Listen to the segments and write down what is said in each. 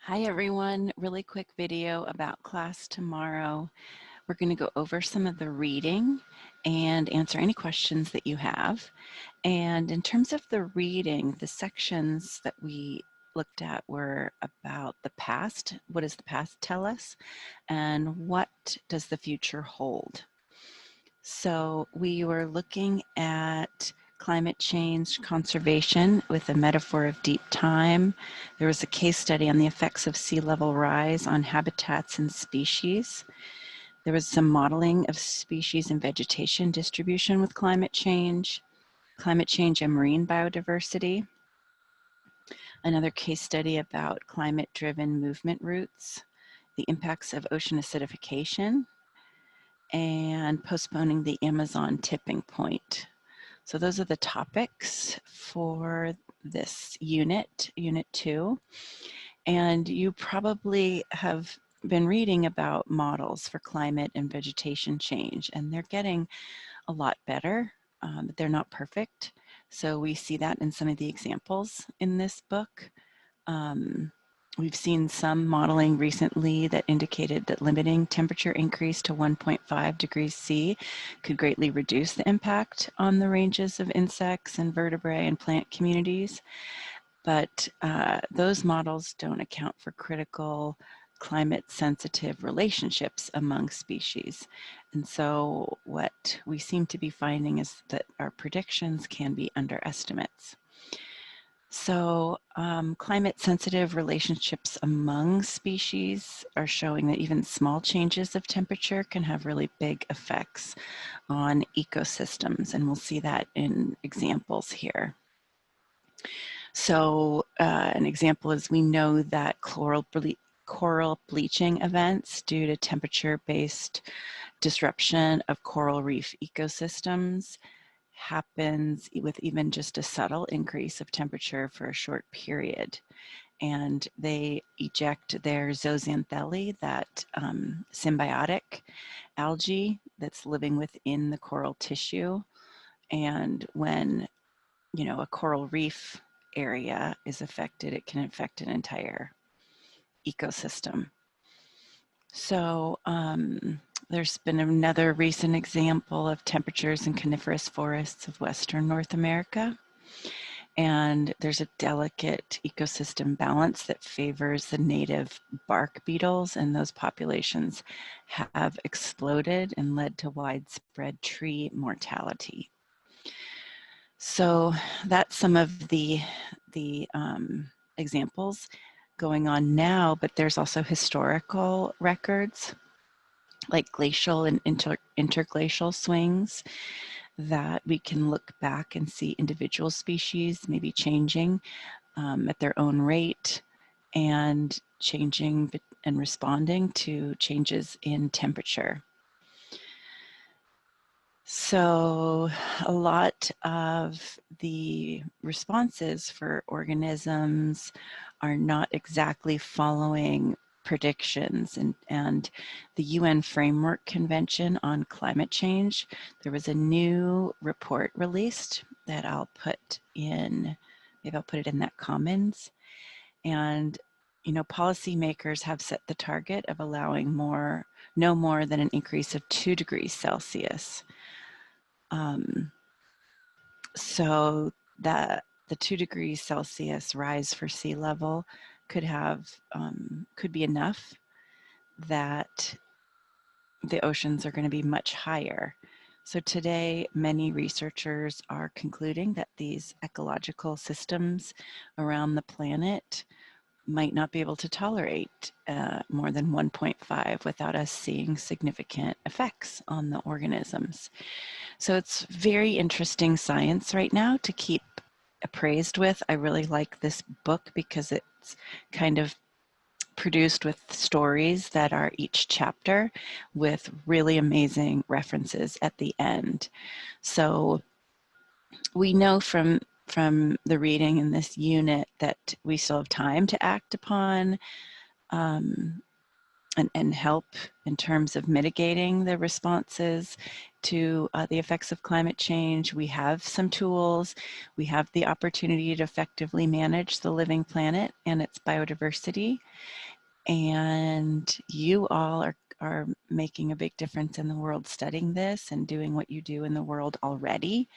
Hi everyone, really quick video about class tomorrow. We're going to go over some of the reading and answer any questions that you have. And in terms of the reading, the sections that we looked at were about the past. What does the past tell us? And what does the future hold? So we were looking at climate change conservation with a metaphor of deep time. There was a case study on the effects of sea level rise on habitats and species. There was some modeling of species and vegetation distribution with climate change and marine biodiversity. Another case study about climate-driven movement routes, the impacts of ocean acidification, and postponing the Amazon tipping point. So those are the topics for this unit, Unit 2. And you probably have been reading about models for climate and vegetation change, and they're getting a lot better, but they're not perfect. So we see that in some of the examples in this book. We've seen some modeling recently that indicated that limiting temperature increase to 1.5 degrees C could greatly reduce the impact on the ranges of insects and vertebrae and plant communities. But those models don't account for critical climate-sensitive relationships among species. And so what we seem to be finding is that our predictions can be underestimates. So climate-sensitive relationships among species are showing that even small changes of temperature can have really big effects on ecosystems, and we'll see that in examples here. So an example is we know that coral bleaching events due to temperature-based disruption of coral reef ecosystems happens with even just a subtle increase of temperature for a short period. And they eject their zooxanthellae, that symbiotic algae that's living within the coral tissue. And when, a coral reef area is affected, it can affect an entire ecosystem. So there's been another recent example of temperatures in coniferous forests of Western North America. And there's a delicate ecosystem balance that favors the native bark beetles, and those populations have exploded and led to widespread tree mortality. So that's some of the examples going on now, but there's also historical records like glacial and interglacial swings that we can look back and see individual species maybe changing at their own rate and changing and responding to changes in temperature. So a lot of the responses for organisms are not exactly following predictions, and the UN Framework Convention on Climate Change, there was a new report released that I'll put in, maybe I'll put it in that Commons. And policymakers have set the target of allowing no more than an increase of 2 degrees Celsius. So that the 2 degrees Celsius rise for sea level could be enough that the oceans are going to be much higher. So today, many researchers are concluding that these ecological systems around the planet might not be able to tolerate more than 1.5 without us seeing significant effects on the organisms. So it's very interesting science right now to keep appraised with. I really like this book because it's kind of produced with stories that are each chapter with really amazing references at the end. So we know from the reading in this unit that we still have time to act upon and help in terms of mitigating the responses to the effects of climate change. We have some tools. We have the opportunity to effectively manage the living planet and its biodiversity. And you all are making a big difference in the world studying this and doing what you do in the world already.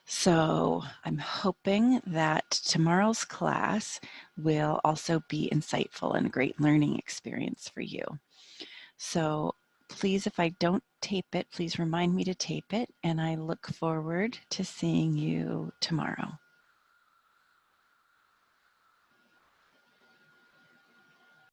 So I'm hoping that tomorrow's class will also be insightful and a great learning experience for you. So please, if I don't tape it, please remind me to tape it, and I look forward to seeing you tomorrow.